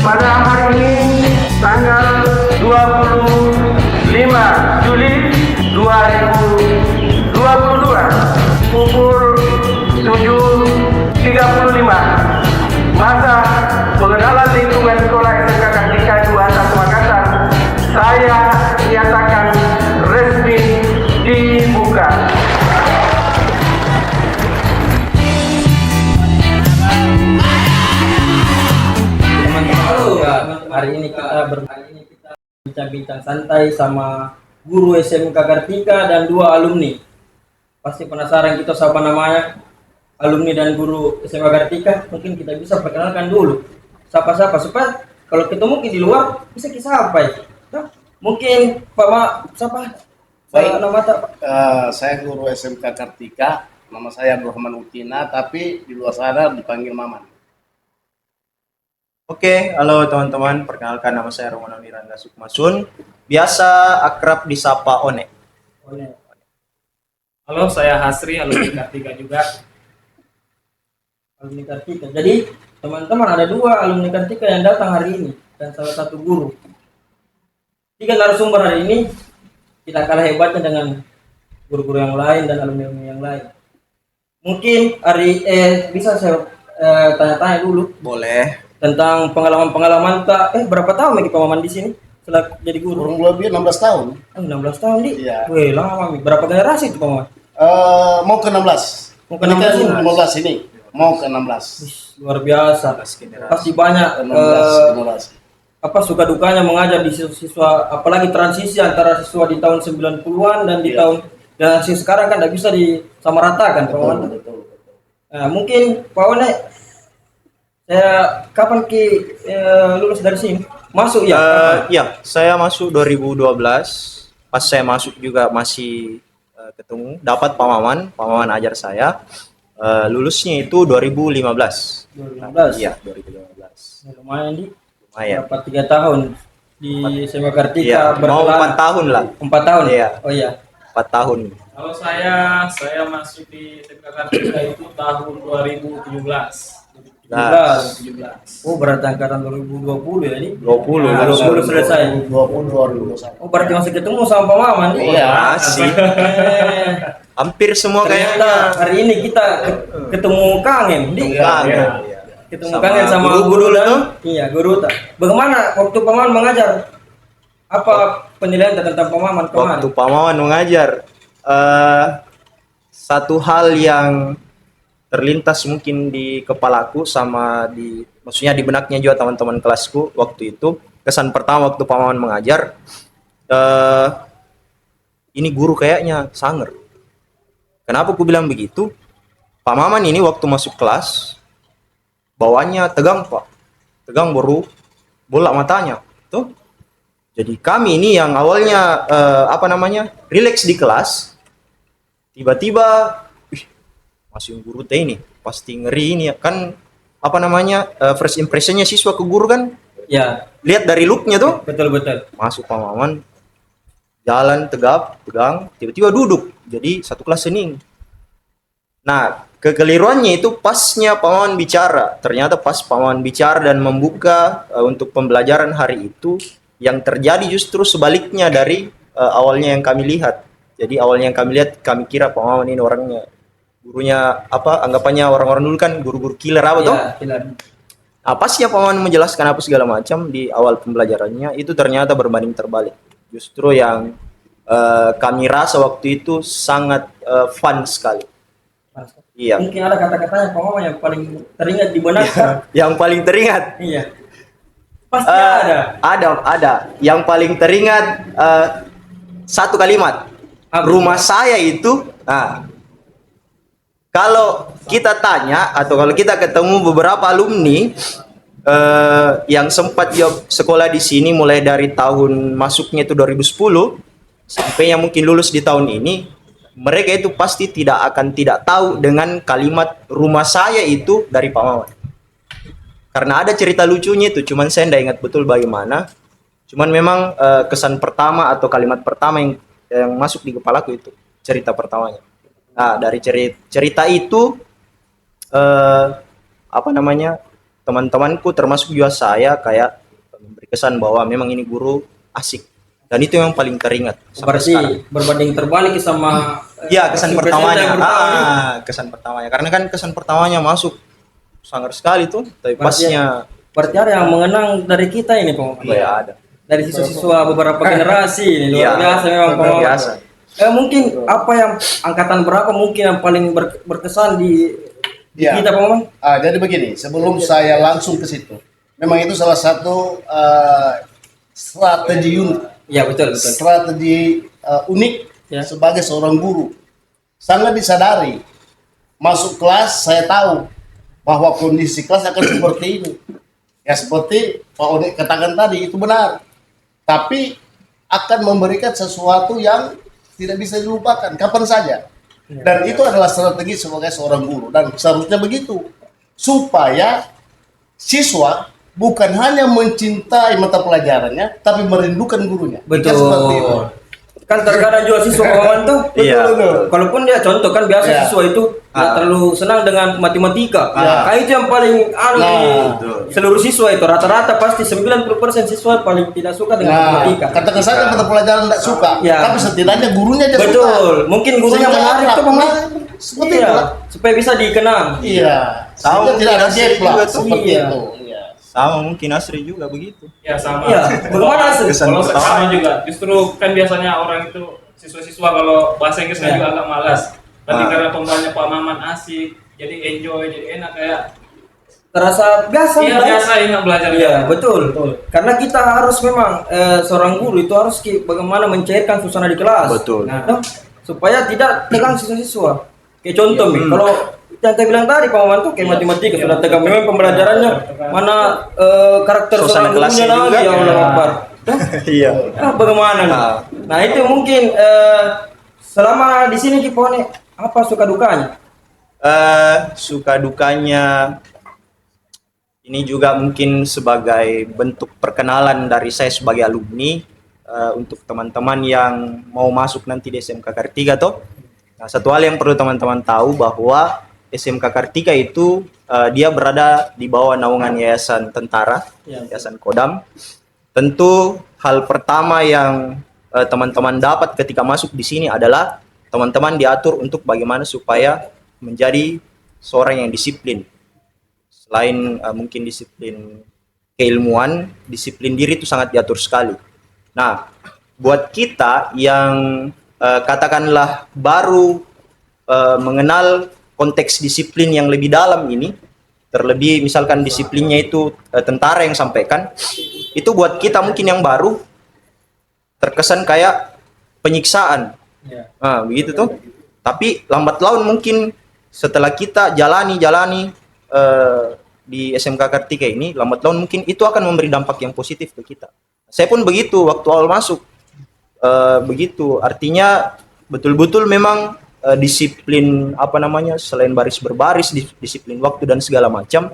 pada hari ini tanggal 25 Juli 2022 pukul 7.35 masa pengenalan lingkungan sekolah SMK Kartika 21 Makassar saya nyatakan resmi dibuka. Hari ini kita bincang-bincang santai sama guru SMK Kartika dan dua alumni. Pasti penasaran kita siapa namanya alumni dan guru SMK Kartika. Mungkin kita bisa perkenalkan dulu siapa-siapa supaya kalau ketemu di luar bisa kita sapa. Nah, mungkin Pak siapa? Baik. Nama Saya guru SMK Kartika, nama saya Abdurrahman Utina, tapi di luar sana dipanggil Maman. Oke, halo teman-teman, perkenalkan nama saya Romano Niranda Sukmasun, biasa akrab disapa One. Halo, saya Hasri, alumni Kartika juga. Alumni Kartika. Jadi teman-teman ada dua alumni Kartika yang datang hari ini dan salah satu guru. Tiga narasumber hari ini tidak kalah hebatnya dengan guru-guru yang lain dan alumni yang lain. Mungkin bisa saya tanya-tanya dulu. Boleh. Tentang pengalaman-pengalaman berapa tahun lagi Pak Maman di sini setelah jadi guru? Kurang lebih 16 tahun. 16 tahun di. Iya. Wih, lama Mi. Berapa generasi itu Pak Maman? Mau ke 16. Mau ke 16 ini? 15 ini. Mau ke 16. Wih, luar biasa. Pasti banyak 16. suka dukanya mengajar di siswa, apalagi transisi antara siswa di tahun 90-an dan di tahun dan sekarang kan tidak bisa disamaratakan Pak Maman. Betul. Nah, mungkin Pak Maman kapan lulus dari sini? Masuk ya? Ya, saya masuk 2012. Pas saya masuk juga masih ketemu, dapat Pak Maman ajar saya. Lulusnya itu 2015. 2015. Iya, 2015. Lumayan di. Lumayan. Dapat 3 tahun di SMK Kartika. Iya, mau 4 tahun lah. 4 tahun? Iya. Oh iya. 4 tahun. Kalau saya masuk di SMK Kartika itu tahun 2017. 17. Oh, berarti angkatan 2020 ya ini? 20. Nah, belum selesai. 20. Oh, berarti masih ketemu sama Pak Maman nih? Iya. Masih. Hampir semua Ternyata kayaknya. hari ini kita ketemu kangen di. Kangen. Ketemu Sama kangen sama guru-guru guru dan tuh. iya, guru. Bagaimana waktu Pak Maman mengajar? Apa penilaian tentang Pak Maman kemarin? Waktu Pak Maman mengajar, satu hal yang terlintas mungkin di kepalaku sama maksudnya di benaknya juga teman-teman kelasku waktu itu, kesan pertama waktu Pak Maman mengajar, ini guru kayaknya sangar. Kenapa aku bilang begitu? Pak Maman ini waktu masuk kelas bawaannya tegang Pak, tegang baru bolak matanya tuh. Jadi kami ini yang awalnya rileks di kelas, tiba-tiba masih guru teh ini pasti ngeri ini ya kan, first impressionnya siswa ke guru kan Ya, lihat dari looknya tuh. betul. Masuk Pak Maman jalan tegang, tiba-tiba duduk jadi satu kelas hening. Nah, kekeliruannya itu pasnya Pak Maman bicara, ternyata pas Pak Maman bicara dan membuka untuk pembelajaran hari itu, yang terjadi justru sebaliknya dari awalnya yang kami lihat. Jadi awalnya yang kami lihat, kami kira Pak Maman ini orangnya, gurunya anggapannya orang-orang dulu kan guru-guru killer toh. Killer. Nah, pasnya Pak Maman menjelaskan apa segala macam di awal pembelajarannya, itu ternyata berbanding terbalik. Justru yang kami rasa waktu itu sangat fun sekali. Iya. Mungkin ada kata-katanya Pak Maman yang paling teringat di benak. Yang paling teringat. Iya. Pasti ada. Ada. Yang paling teringat satu kalimat. Rumah saya itu. Nah, kalau kita tanya atau kalau kita ketemu beberapa alumni yang sempat sekolah di sini mulai dari tahun masuknya itu 2010 sampai yang mungkin lulus di tahun ini, mereka itu pasti tidak tahu dengan kalimat rumah saya itu dari Pak Maman. Karena ada cerita lucunya itu, cuman saya tidak ingat betul bagaimana. Cuman memang kesan pertama atau kalimat pertama yang masuk di kepalaku itu cerita pertamanya. Nah, dari cerita itu teman-temanku termasuk juga saya kayak memberi kesan bahwa memang ini guru asik, dan itu yang paling teringat sampai Berarti sekarang. berbanding terbalik sama Iya, kesan presiden pertamanya. yang pertama ini. Kesan pertamanya. Karena kan kesan pertamanya masuk sangar sekali tuh, tapi Berarti pasnya Berarti ada yang mengenang dari kita ini Pak Muhammad. ya ada. Dari siswa-siswa beberapa generasi ini luar Iya, biasa memang Pak luar Muhammad. biasa. Mungkin apa yang angkatan berapa mungkin yang paling berkesan di Iya. kita Pak Muhammad? Jadi begini, sebelum saya langsung ke situ, memang itu salah satu strategi unik, Iya betul betul. strategi unik Ya. sebagai seorang guru. Sangat disadari, masuk kelas saya tahu bahwa kondisi kelas akan seperti ini. Ya seperti Pak Odi katakan tadi, itu benar. Tapi akan memberikan sesuatu yang tidak bisa dilupakan kapan saja. Dan itu adalah strategi sebagai seorang guru, dan seharusnya begitu, supaya siswa bukan hanya mencintai mata pelajarannya tapi merindukan gurunya. Ya, seperti itu. Kan terkadang juga siswa Pak Muhammad tuh Iya. kalaupun dia contoh kan biasa Iya. siswa itu nggak terlalu senang dengan matematika. Iya. Nah, itu yang paling Nah, di seluruh siswa itu rata-rata pasti 90% siswa paling tidak suka dengan Nah, matematika. katakan saja mata pelajaran tidak suka, Ya. tapi setidaknya gurunya aja suka. Betul, mungkin gurunya Sehingga menarik akrab. tuh Pak Muhammad. Nah, seperti Iya, itu. supaya bisa dikenang. Iya. Tahu Sehingga tidak ada mungkin gap lah, juga tuh. seperti Iya. itu. Iya. Sama mungkin Asri juga begitu. Ya sama. Iya, bagaimana Asri? Kesan Kalau pertama. sama juga, justru kan biasanya orang itu siswa-siswa kalau bahasa Inggrisnya Ya. juga agak malas. Tapi Ah. karena pembahasannya Pak Maman asik, jadi enjoy, jadi enak kayak Terasa biasa. iya Bang. biasa enak belajar. Iya, betul. Karena kita harus memang seorang guru itu harus bagaimana mencairkan suasana di kelas. Betul. Nah, no? Supaya tidak tegang siswa-siswa. Kayak contoh nih, kalau yang saya bilang tadi Pak Maman tuh kayak matematika sudah tegang memang pembelajarannya, mana karakter Suasana seorang kelasnya gurunya juga. lagi ya Allah Akbar. Iya. Bagaimana nih? Nah. Nah, itu mungkin selama di sini Kipone apa suka dukanya? Suka dukanya ini juga mungkin sebagai bentuk perkenalan dari saya sebagai alumni untuk teman-teman yang mau masuk nanti di SMK Kartika toh. Nah, satu hal yang perlu teman-teman tahu bahwa SMK Kartika itu dia berada di bawah naungan Yayasan Tentara, Ya. Yayasan Kodam. Tentu hal pertama yang teman-teman dapat ketika masuk di sini adalah teman-teman diatur untuk bagaimana supaya menjadi seorang yang disiplin. Selain mungkin disiplin keilmuan, disiplin diri itu sangat diatur sekali. Nah, buat kita yang katakanlah baru mengenal konteks disiplin yang lebih dalam ini, terlebih misalkan disiplinnya itu tentara yang sampaikan, itu buat kita mungkin yang baru terkesan kayak penyiksaan. Ya. Nah, begitu tuh. Tapi lambat laun mungkin setelah kita jalani di SMK Kartika ini, lambat laun mungkin itu akan memberi dampak yang positif ke kita. Saya pun begitu waktu awal masuk. Begitu. Artinya betul-betul memang disiplin apa namanya, selain baris berbaris, disiplin waktu dan segala macam.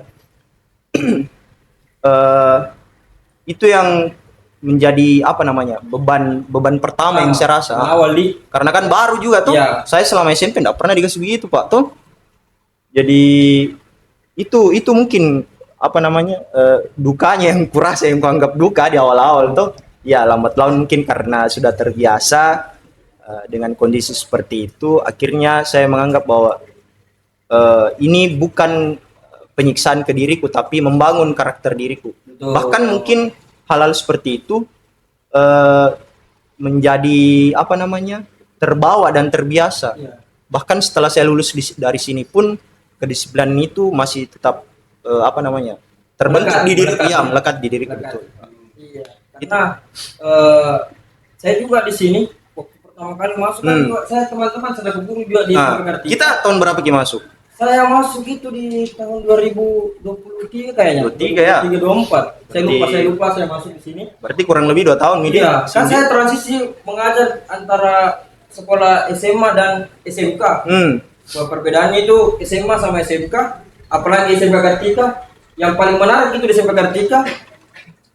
Itu yang menjadi apa namanya, beban pertama yang saya rasa. Awal di Karena kan baru juga tuh. Iya. Saya selama SMP enggak pernah dikasih begitu, Pak, tuh. Jadi itu mungkin apa namanya, dukanya yang kurasa, yang kuanggap duka di awal-awal tuh. Ya, lambat laun mungkin karena sudah terbiasa dengan kondisi seperti itu, akhirnya saya menganggap bahwa ini bukan penyiksaan ke diriku, tapi membangun karakter diriku. Betul. Bahkan mungkin hal-hal seperti itu menjadi apa namanya, terbawa dan terbiasa. Iya. Bahkan setelah saya lulus dari sini pun kedisiplinan itu masih tetap apa namanya, terbentuk Melekat, di diri, melekat. ya melekat di diriku, Melekat. betul. Iya. Karena saya juga di sini waktu pertama kali masuk kan juga saya teman-teman sudah guru juga di Nah, SMK Kartika. kita tahun berapa Ki masuk? Saya masuk itu di tahun 2023 kayaknya. 23 ya? 24. Saya Berarti- lupa saya masuk di sini. Berarti kurang lebih 2 tahun ini. Iya, kan saya transisi mengajar antara sekolah SMA dan SMK. Bahwa perbedaannya itu SMA sama SMK, apalagi SMK Kartika, yang paling menarik itu di SMK Kartika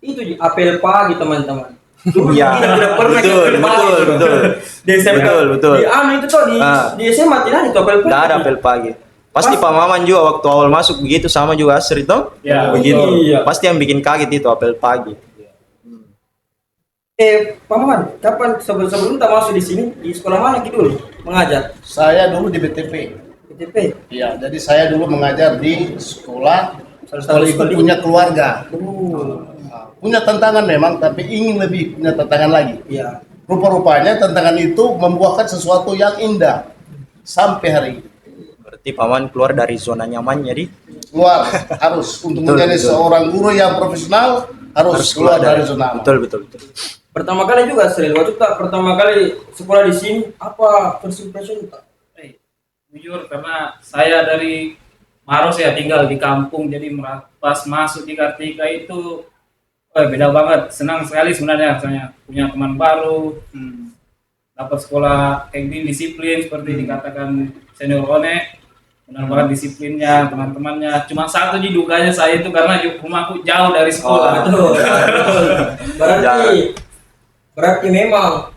itu di apel pagi teman-teman. Dulu Iya. kita tidak pernah Betul, apel pagi. betul. Di SMK. Betul. Di anu itu tuh di Ah. di SMA tidak ada itu apel pagi. Nggak ada apel pagi. Pasti Pak Maman juga waktu awal masuk begitu, sama juga Asri toh? Ya, Begitu. iya. Pasti yang bikin kaget itu apel pagi. Pak Maman, kapan sebelum tak masuk di sini, di sekolah mana gitu dulu mengajar? Saya dulu di BTP. BTP. Iya, jadi saya dulu mengajar di sekolah Salah satu sekaligus sekolah. punya keluarga. Oh, Punya tantangan memang, tapi ingin lebih punya tantangan lagi. iya. Rupa-rupanya tantangan itu membuahkan sesuatu yang indah sampai hari ini. Berarti Pak Maman keluar dari zona nyamannya di Keluar harus untuk Betul, menjadi betul. seorang guru yang profesional harus keluar dari zona aman. Betul, betul, betul. Pertama kali juga Sril, waktu tak pertama kali sekolah di sini, apa first impression tak? jujur karena saya dari Maros ya, tinggal di kampung, jadi pas masuk di Kartika itu beda banget. Senang sekali sebenarnya, saya punya teman baru, dapat sekolah kayak gini, disiplin seperti dikatakan senior One, benar banget disiplinnya, teman-temannya. Cuma satu di dukanya saya itu karena rumahku jauh dari sekolah. Betul. Berarti memang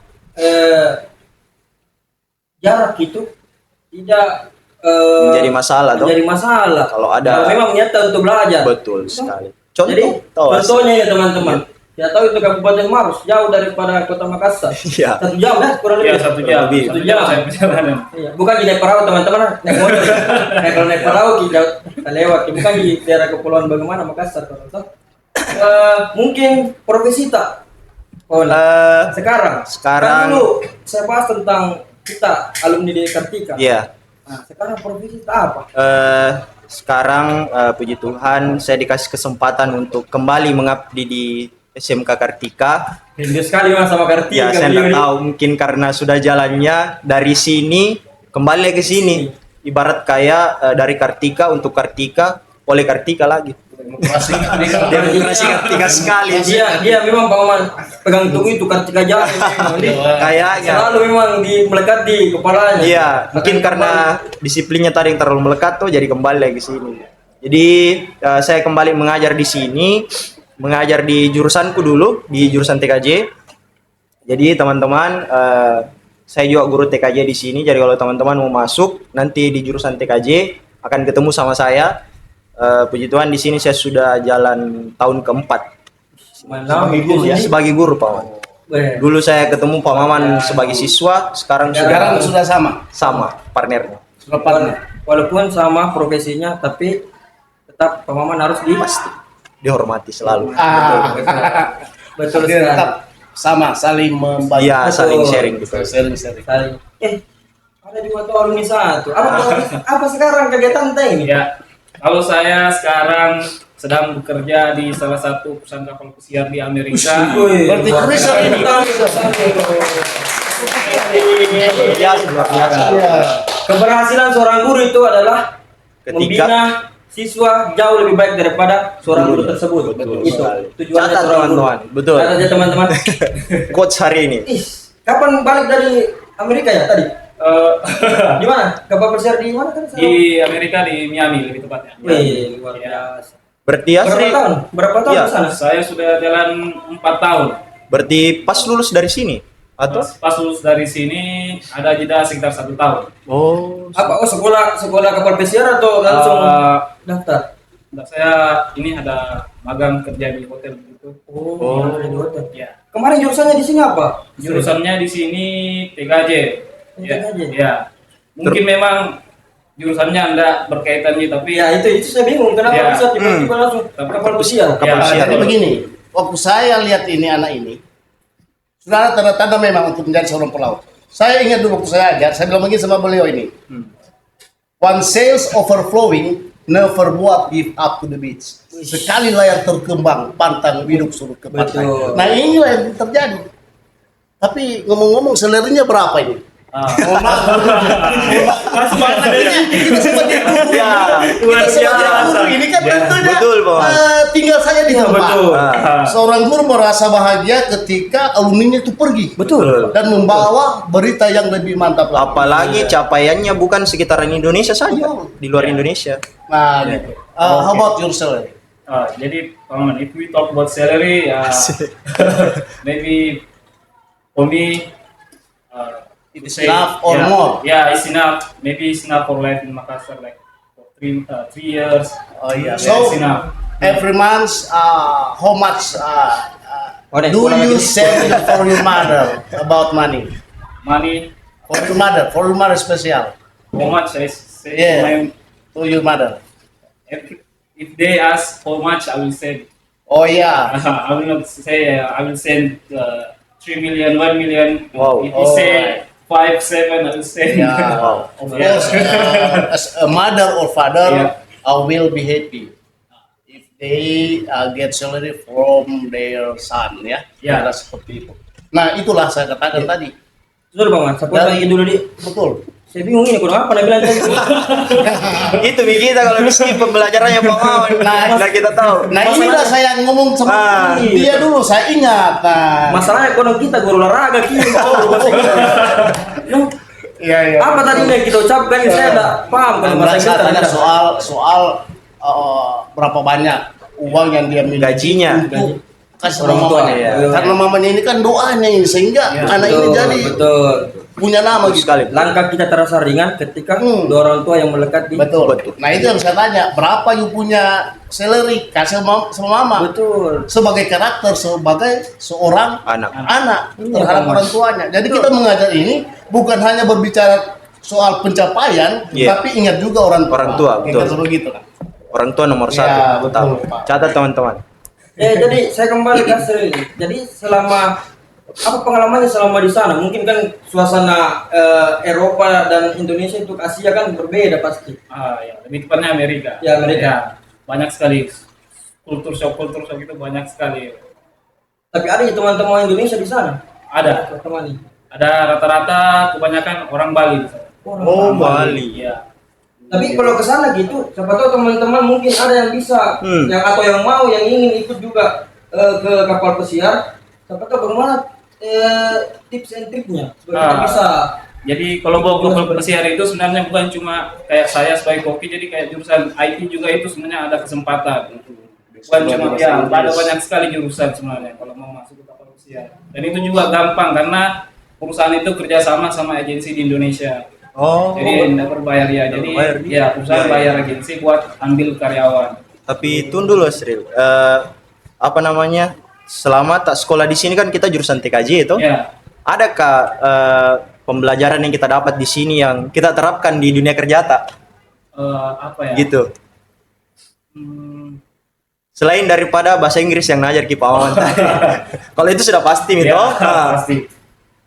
jarak itu tidak Menjadi masalah toh? menjadi masalah. Kalau ada- memang niatan untuk belajar. Betul sekali. Jadi Contoh, tahu contohnya ya teman-teman. Ya tahu itu Kabupaten Maros jauh daripada Kota Makassar. Iya. 1 jam ya kurang Iya, lebih. 1 jam. Lebih. 1 jam saya perjalanan. Iya. Bukan di naik perahu teman-teman, naik motor. Kalau naik perahu kita lewat. Bukan di daerah kepulauan bagaimana Makassar kalau tahu. Mungkin profesi tak? Oh, sekarang. sekarang- Kan dulu saya bahas tentang kita alumni di Kartika. Iya. Nah, sekarang profesi tak apa? Sekarang puji Tuhan saya dikasih kesempatan untuk kembali mengabdi di SMK Kartika. Rindu sekali mas sama Kartika. Ya, saya beliau tidak ini. tahu mungkin karena sudah jalannya dari sini kembali ke sini. Ibarat kayak dari Kartika untuk Kartika, oleh Kartika lagi. Demokrasi Kartika. Demokrasi Kartika sekali. Dia memang Pak Maman pegang teguh itu Kartika jalan memang. Kayaknya. Selalu memang melekat di kepalanya. Iya, mungkin karena disiplinnya tadi yang terlalu melekat tuh jadi kembali lagi sini. Jadi saya kembali mengajar di sini, mengajar di jurusanku dulu di jurusan TKJ. Jadi teman-teman, saya juga guru TKJ di sini. Jadi kalau teman-teman mau masuk nanti di jurusan TKJ akan ketemu sama saya. Puji Tuhan di sini saya sudah jalan tahun keempat Sebagai guru ya? sebagai guru Pak Maman. Dulu saya ketemu Pak Maman sebagai siswa, sekarang Sekarang sudah sudah sama, partnernya. sudah partner. Walaupun sama profesinya, tapi tetap Pak Maman harus Dihormati selalu. betul Dia sekali. tetap sama, saling membantu. Iya, saling sharing gitu. Sharing-sharing. Saling. Ada juga tuh alumni satu. Apa sekarang kegiatan teh ini? Ya, kalau saya sekarang sedang bekerja di salah satu perusahaan kapal pesiar di Amerika. Berarti cruiser ini. Ya, luar biasa. Iya. Keberhasilan seorang guru itu adalah Ketika- membina siswa jauh lebih baik daripada seorang guru tersebut. Betul Itu sekali. tujuannya Catat, seorang guru. teman-teman. Betul. Catat ya teman-teman. Coach hari ini. Ih, kapan balik dari Amerika ya tadi? Eh, Di mana? Kapal pesiar di mana kan? di Amerika, di Miami lebih tepatnya. Wih, luar biasa. Berarti ya, Berapa Sri? tahun? Berapa tahun Iya. di sana? Saya sudah jalan 4 tahun. Berarti pas lulus dari sini atau? Pas lulus dari sini ada jeda sekitar 1 tahun. Oh, Apa? Oh, sekolah kapal pesiar atau langsung daftar? Enggak, saya ini ada magang kerja di hotel gitu. Oh, di hotel. Ya. Kemarin jurusannya di sini apa? Jurusannya di sini TKJ. Ya. TKJ. Ya. Mungkin memang jurusannya enggak berkaitan nih, tapi Ya itu saya bingung kenapa Ya. bisa tiba-tiba langsung kapal pesiar. Kapal Ya, pesiar. Jadi begini, waktu saya lihat ini anak ini, sudah ada tanda-tanda memang untuk menjadi seorang pelaut. Saya ingat dulu waktu saya ajar, saya bilang begini sama beliau ini. One sails overflowing, never buat give up to the beach. Sekali layar terkembang, pantang hidup surut ke pantai. Betul. Nah inilah yang terjadi. Tapi ngomong-ngomong selerinya berapa ini? Mohon maaf. Mas Kita sebagai guru, kita sebagai guru ini kan tentunya betul, Bang. tinggal saja di tempat. betul. Seorang guru merasa bahagia ketika alumninya itu pergi. Betul. Dan membawa berita yang lebih mantap lagi. apalagi capaiannya bukan sekitaran Indonesia saja, di luar Indonesia. Nah, gitu. How about yourself? Jadi, Paman, if we talk about salary, maybe for me, It's enough or more? Yeah, it's enough. Maybe it's enough for life in Makassar, like three years. Oh iya. That's So enough. every month, how much Oke, do pulang you lagi. save for your mother about money? Money, For your mother special. how much I say Yeah. my, To your mother. if they ask how much, I will say. Oh yeah. I will not say I will send 3 million, 1 million. Wow. If you say 5, 7, I will send. Yeah. Wow. Of course, as a mother or father, Yeah. I will be happy if they get salary from their son, ya. Ya. Kira seperti itu. Nah, itulah saya katakan tadi. Betul Bang, saya potong lagi dulu di. Betul. Saya bingung ini kurang apa nak bilang tadi. Itu kita kalau di skip pembelajarannya Pak Mawan. Nah, Biar kita tahu. Nah, inilah saya ngomong sama Ah. dia dulu, saya ingat. Nah, Masalahnya konon kita guru olahraga kini mau bahasa Inggris. Nah, iya, iya. apa tadi yang kita ucapkan saya tidak paham kalau bahasa Inggris. Saya tanya tidak. soal berapa banyak uang yang dia miliki Gajinya. untuk kasih Orang nama tua, mamanya. ya. Karena mamanya ini kan doanya ini sehingga anak ini Betul, jadi betul. punya nama gitu. Sekali. Langkah kita terasa ringan ketika dua orang tua yang melekat di. Betul. Nah, itu yang saya tanya, berapa you punya salary kasih sama mama? Betul. Sebagai karakter, sebagai seorang Anak. terhadap Mas. orang tuanya. Jadi kita mengajar ini bukan hanya berbicara soal pencapaian, Iya. tapi ingat juga orang Tua, Kita betul. suruh gitu kan. Orang tua nomor Ya, 1. betul, Tahu. Pak. Catat teman-teman. Jadi saya kembali ke Asri ini. Jadi selama apa pengalamannya selama di sana? Mungkin kan suasana Eropa dan Indonesia untuk Asia kan berbeda pasti. Ya, lebih tepatnya Amerika. Ya, Amerika. Ya, banyak sekali kultur shock itu banyak sekali. Tapi ada ya teman-teman Indonesia di sana. Ada, Teman ini. ada rata-rata kebanyakan orang Bali di sana. Oh, Bali. Iya. Tapi kalau ke sana gitu, siapa tahu teman-teman mungkin ada yang bisa, yang atau yang mau, yang ingin ikut juga ke kapal pesiar. Siapa tahu bagaimana tips and triknya supaya kita bisa. Jadi kalau bawa kapal pesiar itu sebenarnya bukan cuma kayak saya sebagai koki, jadi kayak jurusan IT juga itu sebenarnya ada kesempatan. Bukan cuma ya, ada banyak sekali jurusan sebenarnya kalau mau masuk ke kapal pesiar. Dan itu juga gampang karena perusahaan itu kerjasama sama agensi di Indonesia. Oh. Jadi tidak berbayar ya. Jadi Berbayar. ya perusahaan bayar agensi buat ambil karyawan. Tapi tunggu dulu, Sril. Apa namanya? Selama tak sekolah di sini kan kita jurusan TKJ itu. Ya. Adakah pembelajaran yang kita dapat di sini yang kita terapkan di dunia kerja tak? Apa ya? Gitu. Hmm, Selain daripada bahasa Inggris yang ngajar Ki Pak Wawan tadi. Kalau itu sudah pasti, Mito. ya, pasti.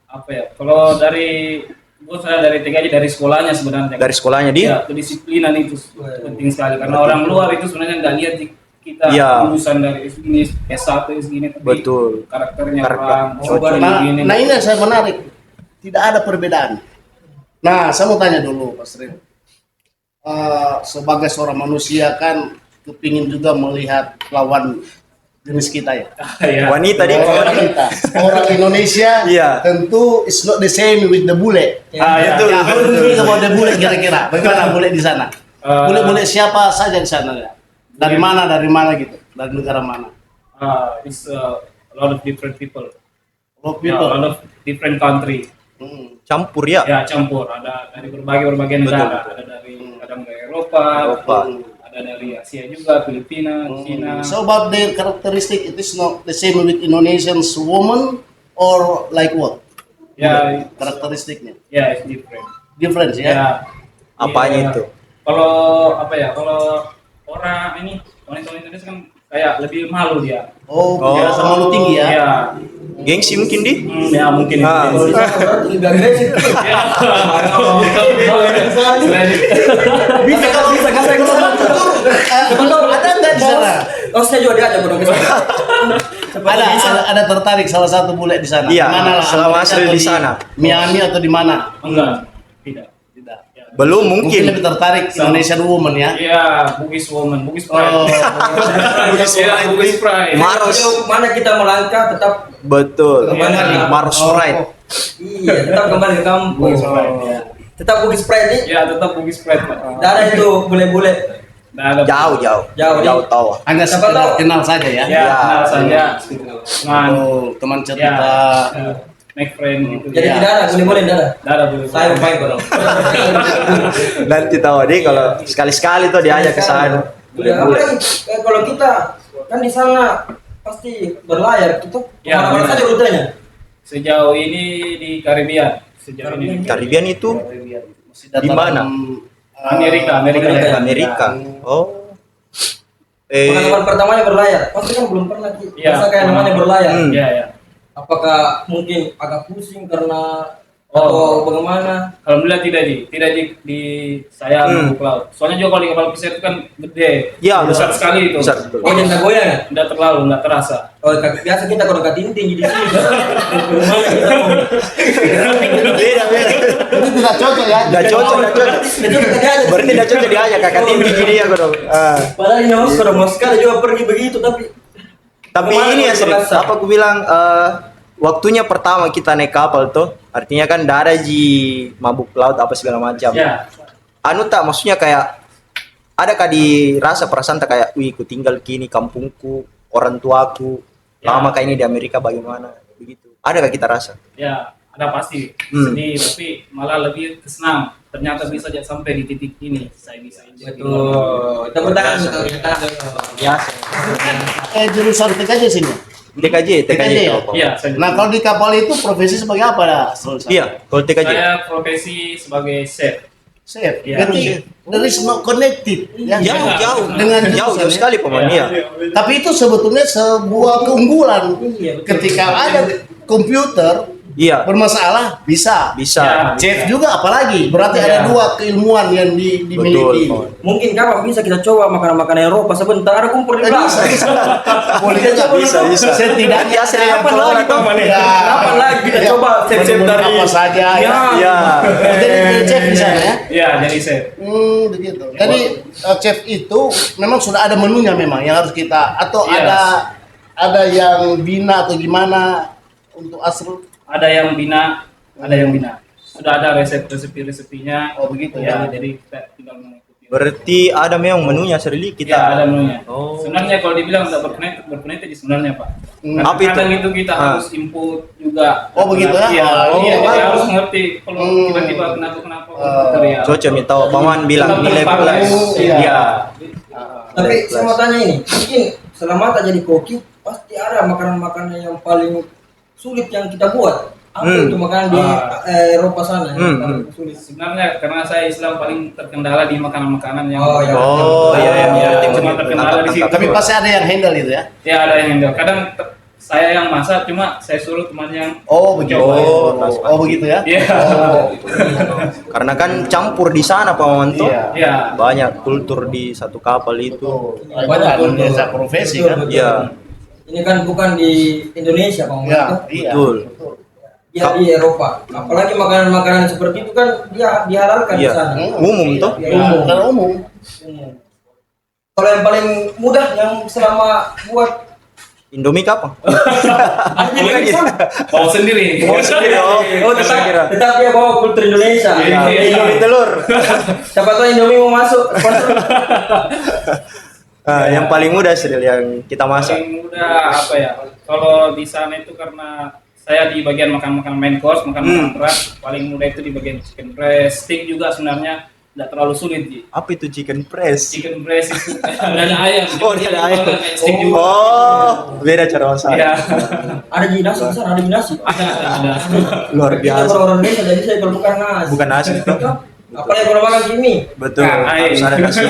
Apa ya? Kalau saya dari TKJ dari sekolahnya sebenarnya. Dari sekolahnya di Ya, kedisiplinan itu penting sekali karena orang luar itu sebenarnya nggak lihat kita Iya. lulusan dari ini S1 segini tapi Betul. karakternya Karakter. orang Cocok. Nah, ini yang saya menarik. Tidak ada perbedaan. Nah, saya mau tanya dulu, Pak Sri. Sebagai seorang manusia kan kepingin juga melihat lawan jenis kita ya. ya. wanita di Orang Indonesia Iya. tentu it's not the same with the bule. Ya. Betul. Ya, kalau dulu kita mau the bule kira-kira. Bagaimana bule di sana? Bule-bule siapa saja di sana ya? Dari mana gitu? Dari negara mana? It's a lot of different people. Lot of Yeah, people. a lot of different country. Campur ya. Ya campur. Ada dari berbagai negara. Ada dari kadang dari Eropa. Ada dari Asia juga, Filipina, Cina. So about their characteristic, it is not the same with Indonesian's woman or like what? Ya, Karakteristiknya ya it's different. difference ya. Ya. Apanya Iya. itu? Kalau apa ya? Kalau orang ini wanita Indonesia kan kayak lebih malu dia. Oh, punya rasa malu tinggi ya. Ya. Gengsi mungkin di? Ya mungkin. Ah. itu. Lebih agresif. Ya. Bisa kasih ke sana. Ada nggak di sana? Oh, saya juga diajak bodoh ke sana. Ada tertarik salah satu bule di sana. Iya, Di mana lah? selama Amerika Asri atau di sana. Miami atau di mana? Enggak. Tidak. Tidak. Belum Mungkin mungkin. lebih tertarik Indonesian woman ya. Iya, Bugis woman, Bugis pride. Oh, Ya, Bugis pride. Maros. Sejauh mana kita melangkah tetap Betul. Kembali. Maros Pride. iya tetap kembali ke kampung. Bugis pride. Ya. Tetap Bugis Pride nih. Ya, tetap Bugis pride, Pak. Tidak ada itu bule-bule. Nggak ada. Jauh. tahu. hanya Siapa sekedar tahu? kenal saja ya. Ya, kenal saja. Teman. Oh, teman cerita. Ya. make friend gitu. Jadi Ya. tidak ada, boleh-boleh tidak ada. Tidak ada boleh. Saya main kok dong. Nanti tahu deh kalau sekali-sekali tuh diajak ke sana. Ya, apalagi kalau kita kan di sana pasti berlayar, kita Ya, kemana-mana benar. saja rutenya. Sejauh ini di Karibia. Sejauh ini di Karibian itu Masih di mana? Amerika. Amerika. Oh. Pengalaman pertamanya berlayar, pasti kan belum pernah Iya. masa kayak namanya berlayar. Hmm. Iya, ya. Apakah mungkin agak pusing karena Oh. atau bagaimana? Alhamdulillah tidak di saya mabuk laut. Soalnya juga kalau di kapal pesiar itu kan gede. Iya, besar sekali itu. besar, betul. Oh, tidak goyang ya? Tidak terlalu, tidak terasa. Oh, biasa kita kalau dekat tinggi di sini. Bagaimana kita mau? Beda. Ini tidak cocok ya. Tidak cocok. Berarti tidak cocok diajak kakak tinggi gini ya dong. Padahal ini harus sudah mau sekali juga pergi begitu, tapi Tapi ini ya Sri, terasa. apa aku bilang waktunya pertama kita naik kapal tuh, artinya kan tidak ada mabuk laut apa segala macam. Ya. Anu tak maksudnya kayak ada kah dirasa perasaan tak kayak, wih, ku tinggal kini kampungku, orang tuaku, Ya. lama kayak ini di Amerika bagaimana, begitu. Ada kah kita rasa? Ya, ada pasti Hmm. sedih, tapi malah lebih kesenang. Ternyata bisa aja sampai di titik ini. Saya bisa ini. betul. Tepuk tangan, tepuk tangan. Biasa. Jurusan TKJ sini. TKJ. ya? Apa? Iya, saya Nah, kalau di kapal itu profesi sebagai apa dah? Iya, kalau TKJ. Saya profesi sebagai chef. Chef. Iya. Berarti there is no connected ya. Jauh Dengan jauh jurusan, ya? sekali paman ya. Tapi itu sebetulnya sebuah keunggulan. Iya, betul. Ketika ada komputer Iya, bermasalah bisa. bisa. Ya. Chef juga apalagi. Berarti Ya. ada dua keilmuan yang dimiliki. Betul. Mungkin kapan bisa kita coba makanan-makanan Eropa sebentar, ada kumpul di belakang. Bisa. Boleh coba Bisa. setidaknya Biasa dengan Kapan corona lagi, tuh. Pak? Ya. Kapan lagi kita Ya. coba chef-chef Menu-menu dari apa saja ya. Ya. Iya. Jadi chef di sana ya. Ya, jadi chef. Begitu. Jadi chef itu memang sudah ada menunya memang yang harus kita atau Yes. ada yang bina atau gimana untuk Asrul. Ada yang bina, ada yang bina. Sudah ada resepinya. Oh, begitu ya. ya. Jadi kita tinggal mengikuti. Berarti ada memang menunya Sri kita. Ya, ada menunya. Oh. Sebenarnya kalau dibilang tidak berkoneksi di sebenarnya, Pak. Hmm. Apa itu? Kadang itu kita harus input juga. Oh, begitu ya? Iya, Oh, iya, kita bagus. harus ngerti kalau Hmm. tiba-tiba kenapa ya. Cocok minta paman bilang Tetap nilai terpakai. plus. Iya. Iya. Tapi saya mau tanya ini, mungkin selama tak jadi koki pasti ada makanan-makanan yang paling sulit yang kita buat. Apa itu makanan di Eropa sana yang paling sulit? Sebenarnya karena saya Islam paling terkendala di makanan-makanan yang Oh, iya. Oh, iya. Ya, Betul, cuma betul. terkendala di situ. Tapi pasti ada yang handle itu ya. Ya, ada yang handle. Kadang saya yang masak, cuma saya suruh teman yang Oh begitu. Coba. Oh begitu ya. Iya. Oh. Karena kan campur di sana paman tuh. Iya. Ya. Banyak kultur di satu kapal itu. Tuh, Banyak kan kultur. desa profesi Betul, kan. betul. Iya. Ini kan bukan di Indonesia, Bang. Iya, iya. Betul. Ya di Eropa. Apalagi makanan-makanan seperti itu kan dia dihalalkan di Iya. sana. Umum tuh. Ya, Ya, umum. karena umum. Umum. Kalau yang paling mudah yang selama buat Indomie kapan? ada di sana. Bawa sendiri. Oh, sendiri. Oh, tetap dia bawa kultur Indonesia. Iya. Indomie telur. Siapa tahu Indomie mau masuk sponsor. Yang paling mudah Sri yang kita masak. Paling mudah apa ya? Kalau di sana itu karena saya di bagian makan-makan main course, makan-makan berat, paling mudah itu di bagian chicken breast, steak juga sebenarnya tidak terlalu sulit, Ji. Apa itu chicken breast? Chicken breast itu ada ayam. Oh, ada ayam. Kayak steak juga. Oh, beda cara masak. Iya. Ada di nasi di sana, ada di nasi. Ada. Luar Kita biasa. orang Indonesia jadi saya kalau bukan nasi. Bukan nasi itu. Apalagi kalau makan mie, Betul. Nah, Harus ada nasi.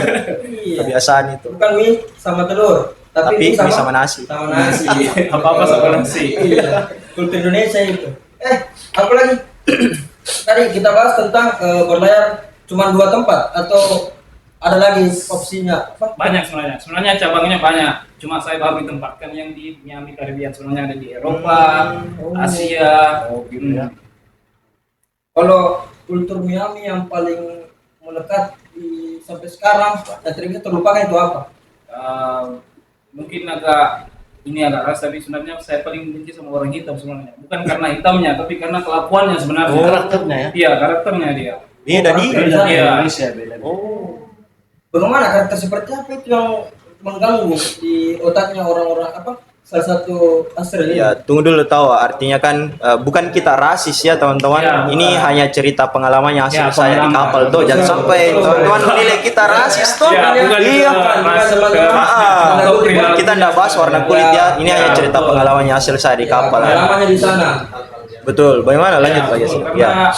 iya. Kebiasaan itu. Bukan mie sama telur, Tapi mie mie sama nasi. Sama nasi. Apa-apa sama nasi. Iya. Kultur Indonesia itu. Apalagi tadi kita bahas tentang berlayar cuma 2 tempat atau ada lagi opsinya? Apa? Banyak sebenarnya. Sebenarnya cabangnya banyak. Cuma saya baru ditempatkan yang di Miami Caribbean. Sebenarnya ada di Eropa, Asia. Oh gitu ya. Kalau kultur Miami yang paling melekat sampai sekarang dan tidak bisa terlupakan itu apa? Mungkin agak ras, tapi sebenarnya saya paling benci sama orang hitam sebenarnya. Bukan karena hitamnya, tapi karena kelakuannya sebenarnya. Karakternya ya. Iya, karakternya dia. Beda di. Beda. Iya. Indonesia beda. Bagaimana karakter seperti apa itu yang mengganggu di otaknya orang-orang apa salah satu Asri. Ya, tunggu dulu tahu. Artinya kan bukan kita rasis ya teman-teman. Ya, Ini bukan. hanya cerita pengalamannya hasil Ya, saya di pengalaman. kapal tuh. Jangan Betul. sampai teman-teman menilai kita rasis tuh. Ya, bukan Iya. Kita tidak bahas warna kulit ya. Ini hanya cerita pengalamannya hasil saya di kapal. Pengalamannya di sana. Betul. Bagaimana lanjut Pak Yasin? Karena Ya.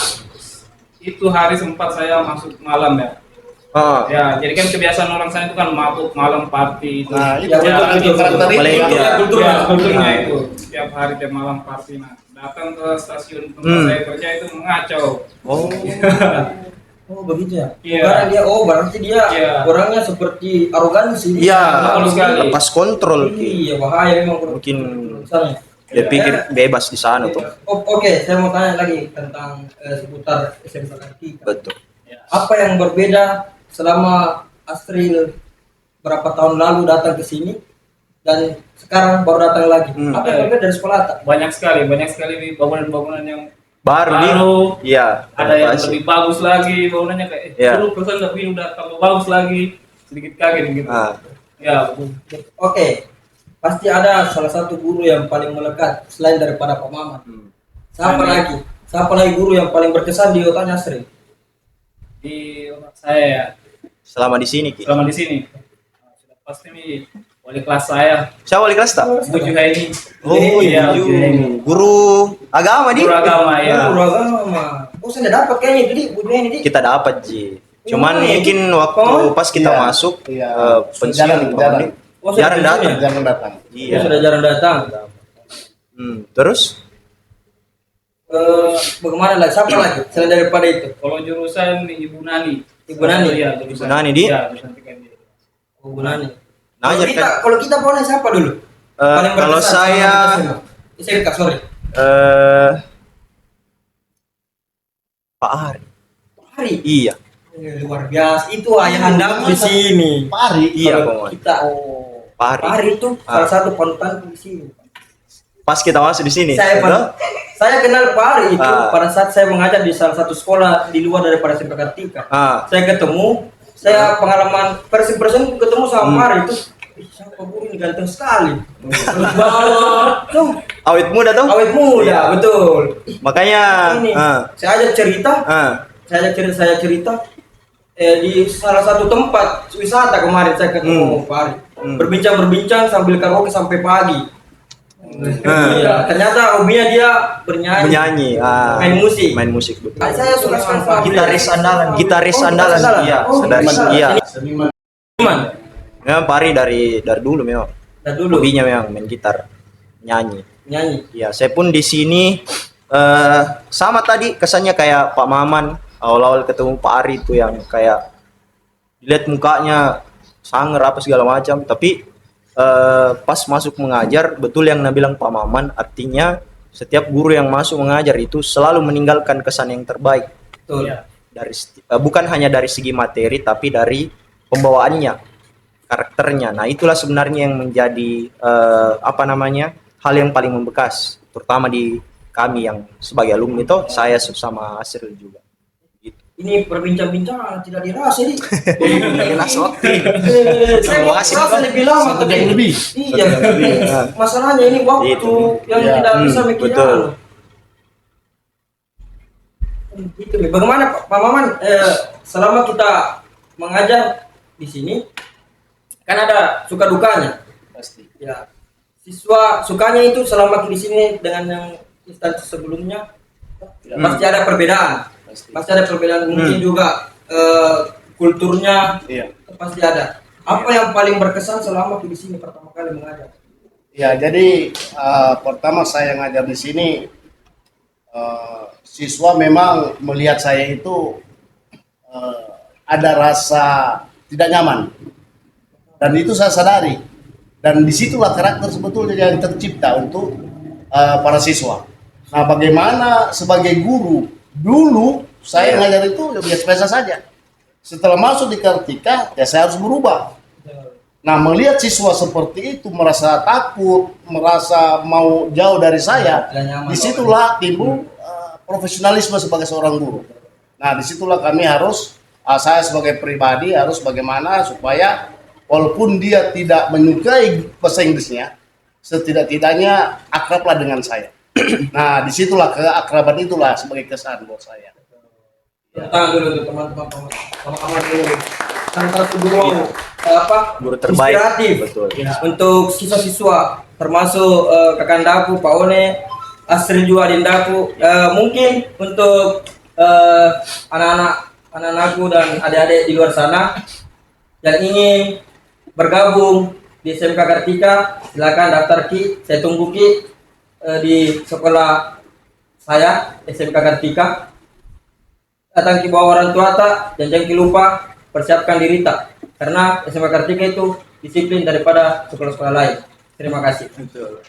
itu hari sempat saya masuk malam ya. Ah. Ya, jadi kan kebiasaan orang sana itu kan mabuk malam party itu. Nah, itu Ya, karakter Apalagi itu. dia- kulturnya. Ya, kulturnya itu setiap hari tiap malam party. Nah, datang ke stasiun tempat saya kerja itu mengacau. Oh. Oh begitu ya? Iya. Karena dia, berarti dia Iya. orangnya seperti arogansi. Iya. Betul sekali. Lepas kontrol. Ki. Iya, bahaya memang. Mungkin Misalnya. dia pikir bebas di sana tuh. Oke, saya mau tanya lagi tentang seputar SMK Kartika. Betul. Apa yang berbeda selama Asril berapa tahun lalu datang ke sini dan sekarang baru datang lagi? Apa yang berbeda dari sekolah tak? Banyak sekali bangunan-bangunan yang Baru dia. Baru. Iya. ada yang pasti. lebih bagus lagi bangunannya kayak Iya. dulu perasaan tapi udah tambah bagus lagi, sedikit kaget gitu. Ah. Ya, Oke, pasti ada salah satu guru yang paling melekat selain daripada Pak Maman. Siapa Ada. lagi? Siapa lagi guru yang paling berkesan di otaknya Asril? di otak saya ya, Selama di sini Ki. selama di sini sudah pasti nih wali kelas saya Siapa wali kelas tak? Bu Juhaini. Oh iya, Bu Juhaini. guru agama di. Guru agama ya. Guru agama. Oh, saya nggak dapat kayaknya itu di bukunya ini di. Kita dapat Ji. Cuman Oh, mungkin waktu pas kita Iya. masuk Iya. pensiun Jarang- Pak jarang. Mandi. Oh, sudah Jarang pensiun datang. ya? Jangan datang. Dia Iya. sudah jarang datang. Terus Bagaimana lagi? Siapa lagi selain daripada itu? Kalau jurusan di Ibu Nani. Ibu Nani? Iya, jurusan. Ibu Nani di? Iya, jurusan TKJ. Oh, Bu Nani. Najar kan? Kalau kita boleh siapa dulu? Kalau saya SMK, sorry. Pak Ari. Hari. Iya. Luar biasa. Itu ayah anda di sini. Pak Ari. Iya, Kalau Pak Mandi. kita Pak Ari. Hari itu salah satu panutan di sini. Pas kita masuk di sini. Saya kenal Pak Ari itu Ah. pada saat saya mengajar di salah satu sekolah di luar daripada SMK Kartika. Ah. Saya ketemu, saya pengalaman person ketemu sama Pak Ari itu. Ih, siapa guru ini ganteng sekali. Bawa tuh Awet muda tuh. awet muda, Iya. betul. Makanya Ini saya ajak cerita, saya cerita di salah satu tempat wisata kemarin saya ketemu Pak Ari. Berbincang-berbincang sambil karaoke sampai pagi. Iya, ternyata hobinya dia bernyanyi. menyanyi. Main musik. Main musik betul. Saya suka sekali Pak Ari. Gitaris andalan. Gitaris Oh, andalan. gitaris Iya. andalan. Oh, Gitaris. gimana? Iya. Seniman. Cuman, Memang Pak Ari dari dulu memang. dari dulu Hobinya memang main gitar, nyanyi. nyanyi. Ya, saya pun di sini sama tadi kesannya kayak Pak Maman. Awal-awal ketemu Pak Ari itu yang kayak dilihat mukanya sangar apa segala macam. Tapi pas masuk mengajar, betul yang bilang Pak Maman. Artinya setiap guru yang masuk mengajar itu selalu meninggalkan kesan yang terbaik. Betul. Iya. Bukan hanya dari segi materi, tapi dari pembawaannya, karakternya. Nah, itulah sebenarnya yang menjadi hal yang paling membekas, terutama di kami yang sebagai alumni itu, saya sama Asril juga. Gitu. Ini berbincang-bincang tidak dirasa nih. Jelas waktu. Saya Terima kasih. merasa lebih lama Satu jam lebih. Iya. Masalahnya ini waktu Itu. yang Iya. tidak bisa mikir. Betul. Gitu. Bagaimana Pak Maman selama kita mengajar di sini kan ada suka dukanya. Pasti. Ya. Siswa sukanya itu selama di sini dengan yang instansi sebelumnya pasti ada perbedaan. Pasti ada perbedaan mungkin juga kulturnya Iya. pasti ada. Apa yang paling berkesan selama di sini pertama kali mengajar? Ya, jadi pertama saya ngajar di sini, siswa memang melihat saya itu ada rasa tidak nyaman, dan itu saya sadari. Dan disitulah karakter sebetulnya yang tercipta untuk para siswa. Nah, bagaimana sebagai guru dulu saya ngajar itu biasa-biasa saja. Setelah masuk di Kartika, ya saya harus berubah. Nah, melihat siswa seperti itu merasa takut, merasa mau jauh dari saya, Tidak nyaman. disitulah timbul profesionalisme sebagai seorang guru. Nah, disitulah kami harus, saya sebagai pribadi harus bagaimana supaya walaupun dia tidak menyukai bahasa Inggrisnya, setidak-tidaknya akrablah dengan saya. Nah, disitulah keakraban itulah sebagai kesan buat saya. Tangan dulu tuh teman-teman, sama-sama dulu. Salah satu guru Guru terbaik. inspiratif Betul. untuk siswa-siswa, termasuk Kakandaku, Pak One, Astrid juga Adindaku. Mungkin untuk anak-anakku dan adik-adik di luar sana yang ingin bergabung di SMK Kartika, silakan daftar Ki. Saya tunggu Ki di sekolah saya SMK Kartika. Datang ke bawah orang tua tak, dan jangan lupa persiapkan diri tak, karena SMK Kartika itu disiplin daripada sekolah-sekolah lain. Terima kasih. Betul.